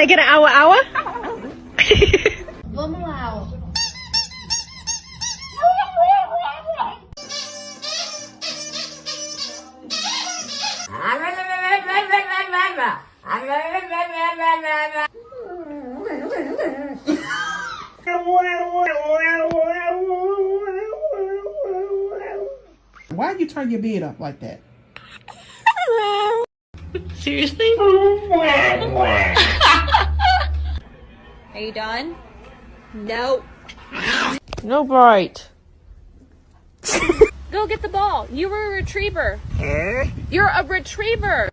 I get an hour? Vamos lá, ó. Why'd you turn your bed up like that? Seriously? Are you done? No. No bite. Go get the ball. You were a retriever. You're a retriever.